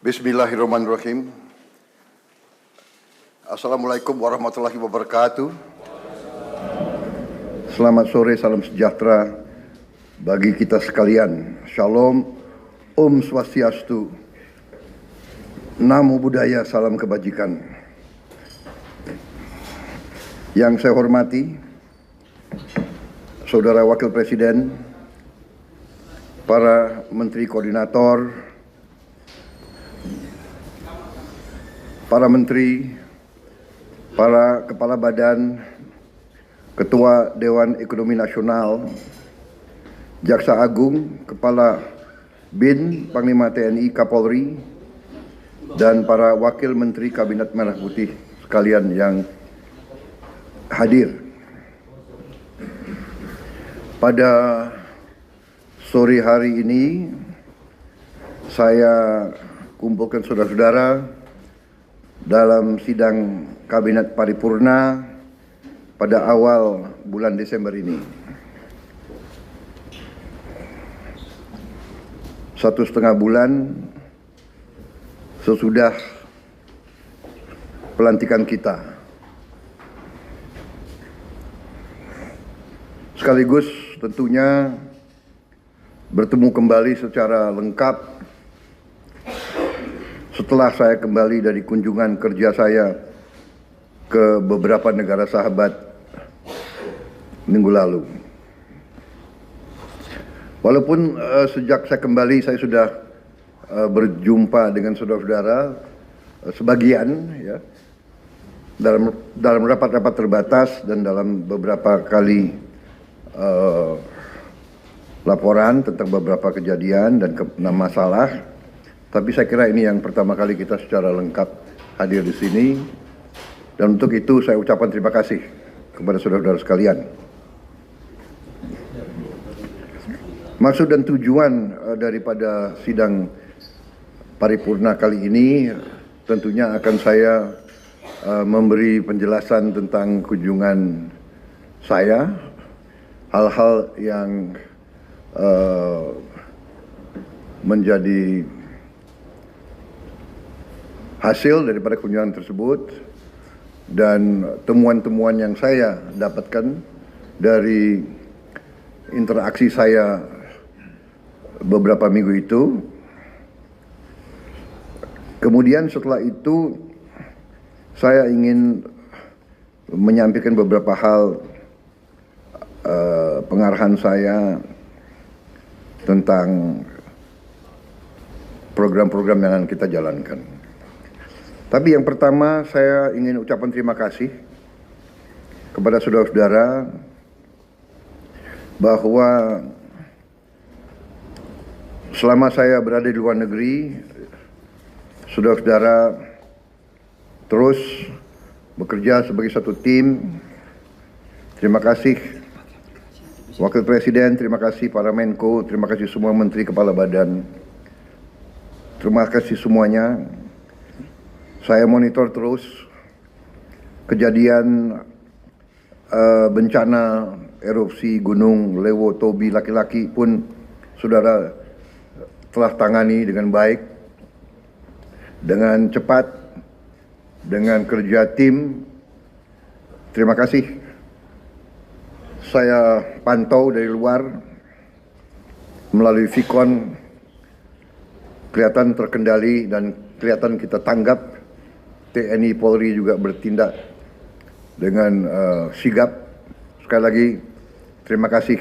Bismillahirrahmanirrahim. Assalamualaikum warahmatullahi wabarakatuh. Selamat sore, salam sejahtera bagi kita sekalian. Shalom, Om Swastiastu, Namo Buddhaya, salam kebajikan. Yang saya hormati, Saudara Wakil Presiden, para Menteri Koordinator, para Menteri, para Kepala Badan, Ketua Dewan Ekonomi Nasional, Jaksa Agung, Kepala BIN, Panglima TNI, Kapolri, dan para Wakil Menteri Kabinet Merah Putih sekalian yang hadir. Pada sore hari ini, saya kumpulkan saudara-saudara dalam sidang Kabinet Paripurna pada awal bulan Desember ini. 1,5 bulan sesudah pelantikan kita. Sekaligus tentunya bertemu kembali secara lengkap setelah saya kembali dari kunjungan kerja saya ke beberapa negara sahabat minggu lalu. Walaupun sejak saya kembali saya sudah berjumpa dengan saudara-saudara sebagian ya dalam rapat-rapat terbatas dan dalam beberapa kali laporan tentang beberapa kejadian dan masalah. Tapi saya kira ini yang pertama kali kita secara lengkap hadir di sini. Dan untuk itu saya ucapkan terima kasih kepada saudara-saudara sekalian. Maksud dan tujuan daripada sidang paripurna kali ini tentunya akan saya memberi penjelasan tentang kunjungan saya, hal-hal yang menjadi hasil daripada kunjungan tersebut dan temuan-temuan yang saya dapatkan dari interaksi saya beberapa minggu itu. Kemudian setelah itu saya ingin menyampaikan beberapa hal pengarahan saya tentang program-program yang akan kita jalankan. Tapi yang pertama saya ingin ucapkan terima kasih kepada saudara-saudara bahwa selama saya berada di luar negeri, saudara-saudara terus bekerja sebagai satu tim. Terima kasih Wakil Presiden, terima kasih para Menko, terima kasih semua Menteri Kepala Badan. Terima kasih semuanya. Saya monitor terus kejadian bencana erupsi Gunung Lewo Tobi Laki-Laki pun saudara telah tangani dengan baik, dengan cepat, dengan kerja tim. Terima kasih. Saya pantau dari luar melalui Vicon, kelihatan terkendali dan kelihatan kita tanggap. TNI Polri juga bertindak dengan sigap. Sekali lagi terima kasih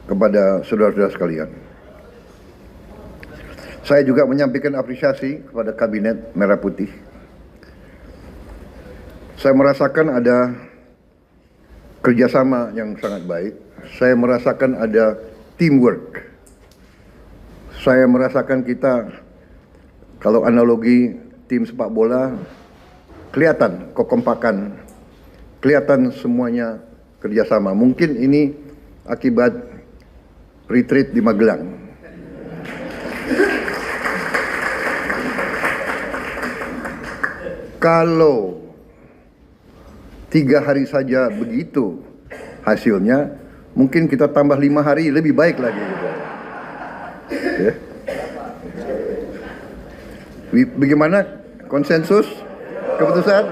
kepada saudara-saudara sekalian. Saya juga menyampaikan apresiasi kepada Kabinet Merah Putih. Saya merasakan ada kerjasama yang sangat baik. Saya merasakan ada teamwork. Saya merasakan kita, kalau analogi tim sepak bola, kelihatan kekompakan, kelihatan semuanya kerjasama. Mungkin ini akibat retreat di Magelang. Kalau 3 hari saja begitu hasilnya, mungkin kita tambah 5 hari lebih baik lagi. Ya. Bagaimana konsensus keputusan?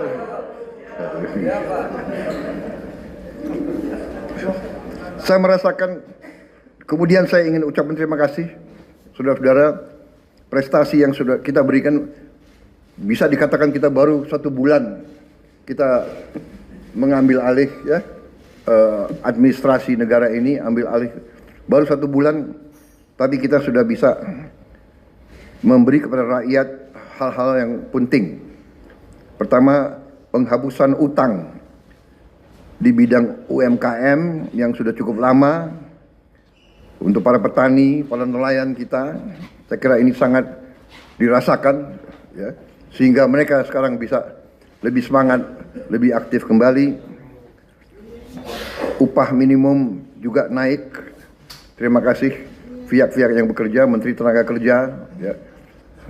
Saya merasakan, kemudian saya ingin ucapkan terima kasih saudara-saudara, prestasi yang sudah kita berikan. Bisa dikatakan kita baru 1 bulan kita mengambil alih ya, administrasi negara ini, ambil alih baru 1 bulan, tapi kita sudah bisa memberi kepada rakyat hal-hal yang penting. Pertama, penghapusan utang di bidang UMKM yang sudah cukup lama untuk para petani, para nelayan kita. Saya kira ini sangat dirasakan ya, sehingga mereka sekarang bisa lebih semangat, lebih aktif kembali. Upah minimum juga naik. Terima kasih pihak-pihak yang bekerja, Menteri Tenaga Kerja, ya,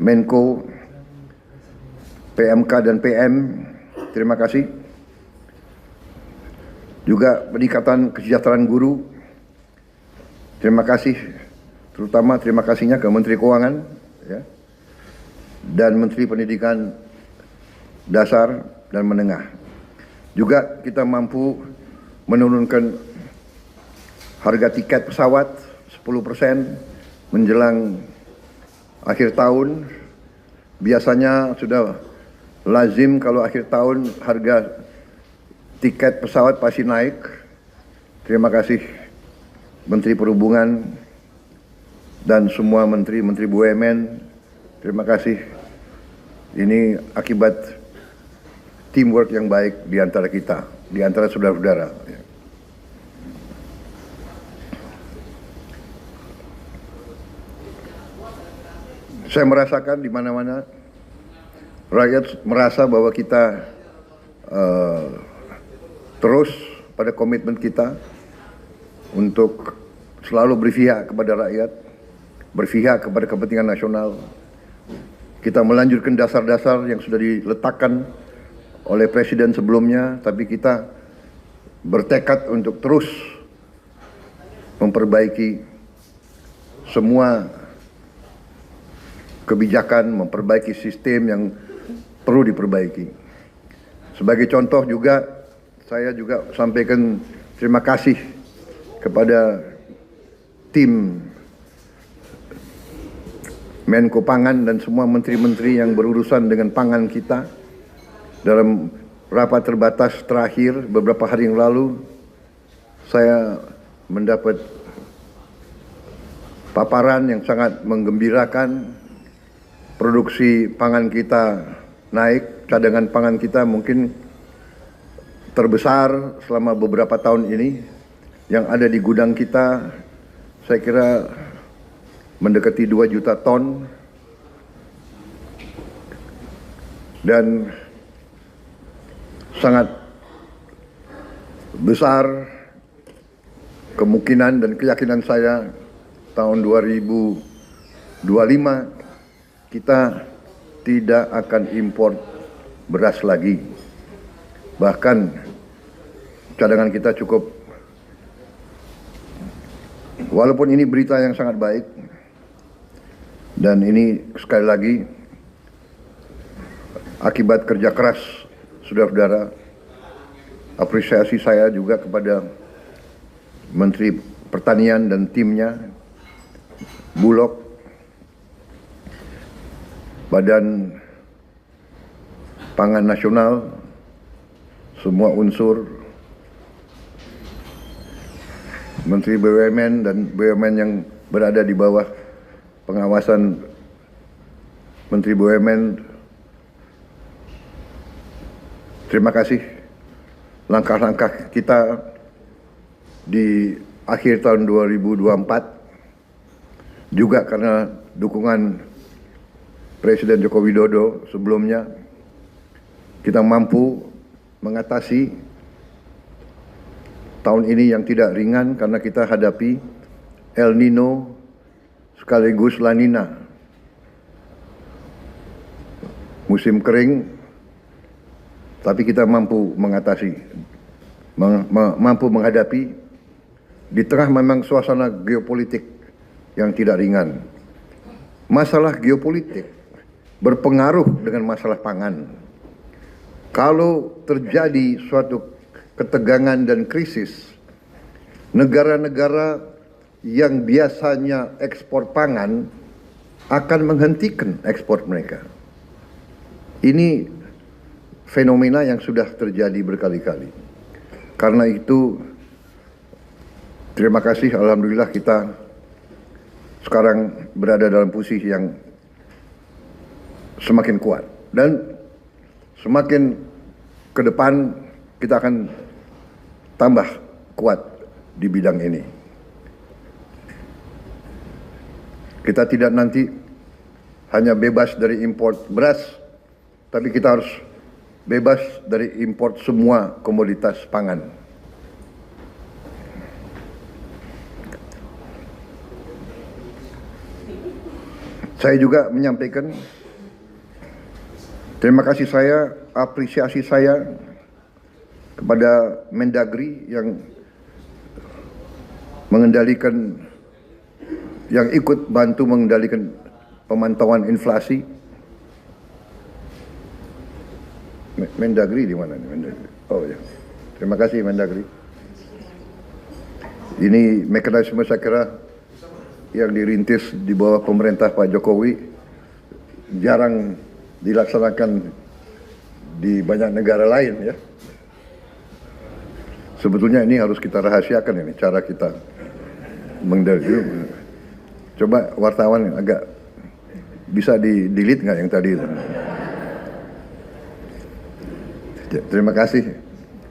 Menko, PMK dan PM. Terima kasih. Juga peningkatan kesejahteraan guru. Terima kasih, terutama terima kasihnya ke Menteri Keuangan ya, dan Menteri Pendidikan Dasar dan Menengah. Juga kita mampu menurunkan harga tiket pesawat 10% menjelang akhir tahun. Biasanya sudah lazim kalau akhir tahun harga tiket pesawat pasti naik. Terima kasih Menteri Perhubungan dan semua menteri-menteri BUMN. Terima kasih. Ini akibat teamwork yang baik di antara kita, di antara saudara-saudara. Saya merasakan di mana-mana rakyat merasa bahwa kita terus pada komitmen kita untuk selalu berpihak kepada rakyat, berpihak kepada kepentingan nasional. Kita melanjutkan dasar-dasar yang sudah diletakkan oleh Presiden sebelumnya, tapi kita bertekad untuk terus memperbaiki semua kebijakan, memperbaiki sistem yang perlu diperbaiki. Sebagai contoh juga, saya juga sampaikan terima kasih kepada tim Menko Pangan dan semua menteri-menteri yang berurusan dengan pangan kita. Dalam rapat terbatas terakhir beberapa hari yang lalu, saya mendapat paparan yang sangat menggembirakan. Produksi pangan kita naik, cadangan pangan kita mungkin terbesar selama beberapa tahun ini. Yang ada di gudang kita, saya kira mendekati 2 juta ton. Dan sangat besar kemungkinan dan keyakinan saya tahun 2025 kita tidak akan impor beras lagi. Bahkan cadangan kita cukup. Walaupun ini berita yang sangat baik, dan ini sekali lagi akibat kerja keras saudara-saudara. Apresiasi saya juga kepada Menteri Pertanian dan timnya, Bulog, Badan Pangan Nasional, semua unsur, Menteri BUMN dan BUMN yang berada di bawah pengawasan Menteri BUMN. Terima kasih. Langkah-langkah kita di akhir tahun 2024 juga karena dukungan Presiden Joko Widodo sebelumnya, kita mampu mengatasi tahun ini yang tidak ringan karena kita hadapi El Nino sekaligus La Nina. Musim kering, tapi kita mampu mengatasi, mampu menghadapi di tengah memang suasana geopolitik yang tidak ringan. Masalah geopolitik berpengaruh dengan masalah pangan. Kalau terjadi suatu ketegangan dan krisis, negara-negara yang biasanya ekspor pangan akan menghentikan ekspor mereka. Ini fenomena yang sudah terjadi berkali-kali. Karena itu, terima kasih, alhamdulillah kita sekarang berada dalam posisi yang semakin kuat. Dan semakin ke depan kita akan tambah kuat di bidang ini. Kita tidak nanti hanya bebas dari import beras, tapi kita harus bebas dari import semua komoditas pangan. Saya juga menyampaikan terima kasih saya, apresiasi saya kepada Mendagri yang mengendalikan, yang ikut bantu mengendalikan pemantauan inflasi. Mendagri di mana nih? Mendagri. Oh ya, terima kasih Mendagri. Ini mekanisme saya kira yang dirintis di bawah pemerintah Pak Jokowi jarang dilaksanakan di banyak negara lain ya. Sebetulnya ini harus kita rahasiakan ini cara kita mengendalikan. Coba wartawan yang agak bisa di-delete nggak yang tadi itu? Terima kasih.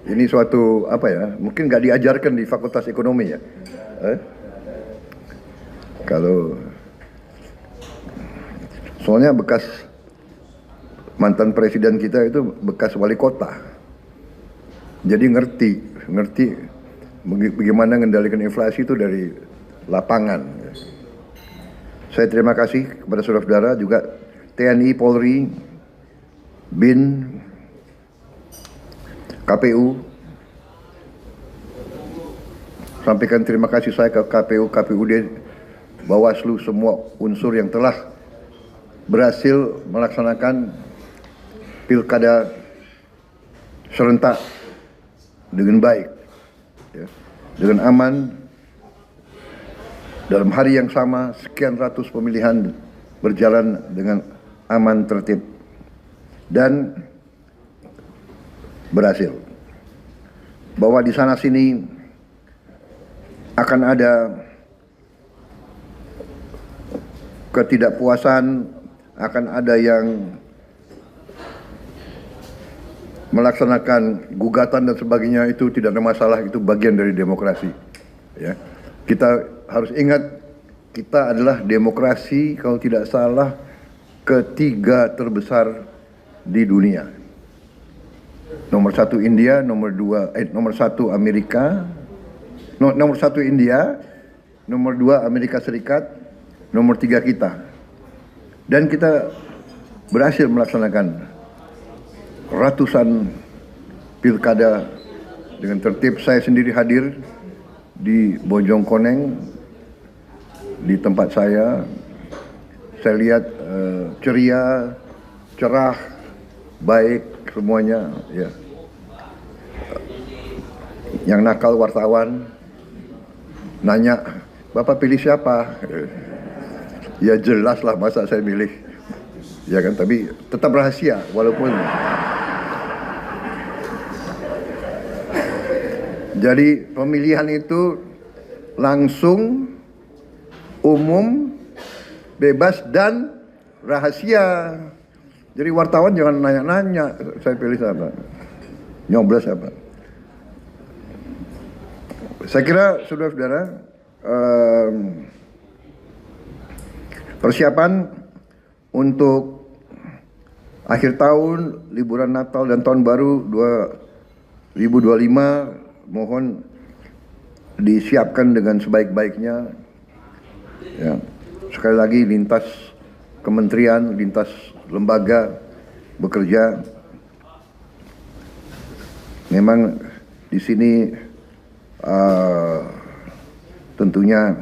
Ini suatu apa ya? Mungkin nggak diajarkan di Fakultas Ekonomi ya. Kalau soalnya bekas mantan presiden kita itu bekas wali kota, jadi ngerti bagaimana mengendalikan inflasi itu dari lapangan. Saya terima kasih kepada saudara-saudara juga TNI, Polri, BIN, KPU. Sampaikan terima kasih saya ke KPU, KPUD, Bawaslu, semua unsur yang telah berhasil melaksanakan pilkada serentak dengan baik, ya, dengan aman. Dalam hari yang sama, sekian ratus pemilihan berjalan dengan aman, tertib, dan berhasil. Bahwa di sana sini akan ada ketidakpuasan, akan ada yang melaksanakan gugatan dan sebagainya, itu tidak ada masalah, itu bagian dari demokrasi. Ya. Kita harus ingat, kita adalah demokrasi kalau tidak salah ketiga terbesar di dunia. Nomor satu India, nomor satu Amerika, nomor satu India, nomor dua Amerika Serikat, nomor tiga kita. Dan kita berhasil melaksanakan ratusan pilkada dengan tertib. Saya sendiri hadir di Bojongkoneng, di tempat saya lihat ceria, cerah, baik semuanya. Ya. Yang nakal wartawan nanya, Bapak pilih siapa? Ya jelas lah, masa saya milih. Ya kan, tapi tetap rahasia walaupun. Jadi pemilihan itu langsung, umum, bebas, dan rahasia. Jadi wartawan jangan nanya-nanya saya pilih siapa, nyoblos siapa. Saya kira saudara-saudara, persiapan untuk akhir tahun, liburan Natal dan Tahun Baru 2025 mohon disiapkan dengan sebaik-baiknya. Ya. Sekali lagi, lintas kementerian, lintas lembaga bekerja. Memang di sini tentunya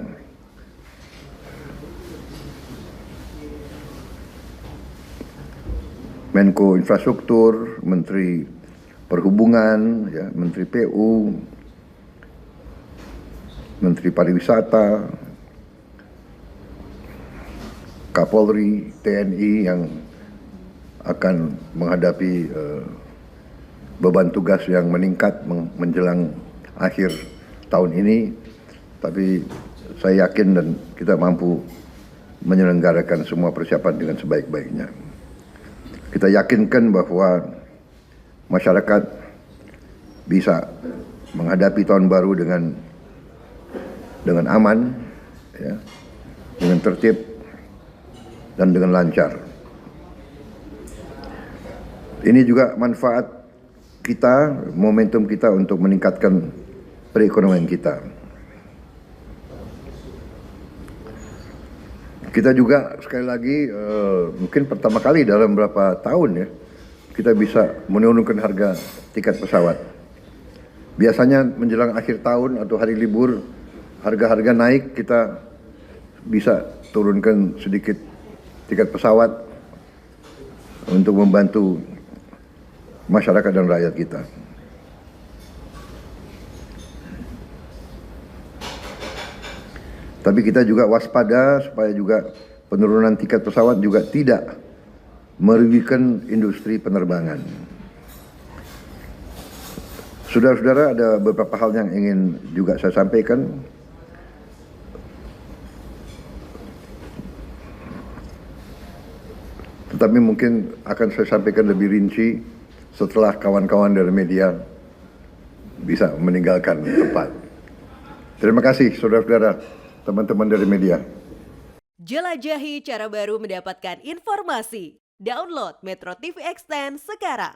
Menko Infrastruktur, Menteri Perhubungan, ya, Menteri PU, Menteri Pariwisata, Kapolri, TNI yang akan menghadapi beban tugas yang meningkat menjelang akhir tahun ini. Tapi saya yakin dan kita mampu menyelenggarakan semua persiapan dengan sebaik-baiknya. Kita yakinkan bahwa masyarakat bisa menghadapi tahun baru dengan aman, ya, dengan tertib dan dengan lancar. Ini juga manfaat kita, momentum kita untuk meningkatkan perekonomian kita. Kita juga sekali lagi mungkin pertama kali dalam beberapa tahun ya kita bisa menurunkan harga tiket pesawat. Biasanya menjelang akhir tahun atau hari libur harga-harga naik, kita bisa turunkan sedikit tiket pesawat untuk membantu masyarakat dan rakyat kita. Tapi kita juga waspada supaya juga penurunan tiket pesawat juga tidak merugikan industri penerbangan. Saudara-saudara, ada beberapa hal yang ingin juga saya sampaikan. Tetapi mungkin akan saya sampaikan lebih rinci setelah kawan-kawan dari media bisa meninggalkan tempat. Terima kasih saudara-saudara, teman-teman dari media. Jelajahi cara baru mendapatkan informasi. Download Metro TV Extend sekarang.